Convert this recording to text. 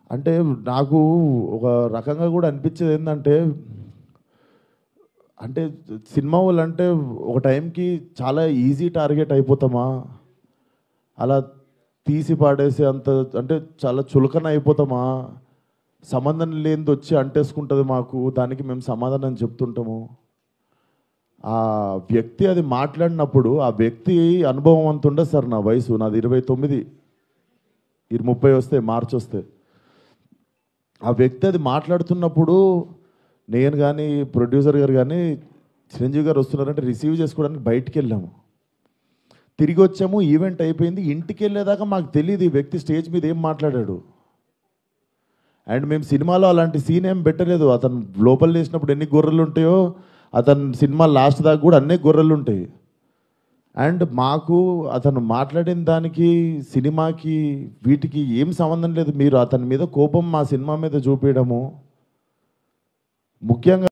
అంటే నాకు ఒక రకంగా కూడా అనిపించేది ఏంటంటే, అంటే సినిమా వాళ్ళంటే ఒక టైంకి చాలా ఈజీ టార్గెట్ అయిపోతామా, అలా తీసి పాడేసి అంత, అంటే చాలా చులకన అయిపోతామా, సంబంధం లేనిది వచ్చి అంటేసుకుంటుంది మాకు, దానికి మేము సమాధానం చెప్తుంటాము. ఆ వ్యక్తి అది మాట్లాడినప్పుడు ఆ వ్యక్తి అనుభవం అంత ఉండదు సార్. నా వయసు నాది 29, 30 వస్తే మార్చి వస్తే, ఆ వ్యక్తి అది మాట్లాడుతున్నప్పుడు నేను కానీ ప్రొడ్యూసర్ గారు కానీ చిరంజీవి గారు వస్తున్నారంటే రిసీవ్ చేసుకోవడానికి బయటికి వెళ్ళాము. తిరిగి వచ్చాము, ఈవెంట్ అయిపోయింది. ఇంటికి వెళ్ళేదాకా మాకు తెలియదు ఈ వ్యక్తి స్టేజ్ మీద ఏం మాట్లాడాడు. అండ్ మేము సినిమాలో అలాంటి సీన్ ఏం పెట్టలేదు. అతను లోపల వేసినప్పుడు ఎన్ని గొర్రెలు ఉంటాయో అతను సినిమా లాస్ట్ దాకా కూడా అన్నీ గొర్రెలు ఉంటాయి. అండ్ మాకు అతను మాట్లాడిన దానికి సినిమాకి వీటికి ఏం సంబంధం లేదు. మీరు అతని మీద కోపం మా సినిమా మీద చూపించడము ముఖ్యంగా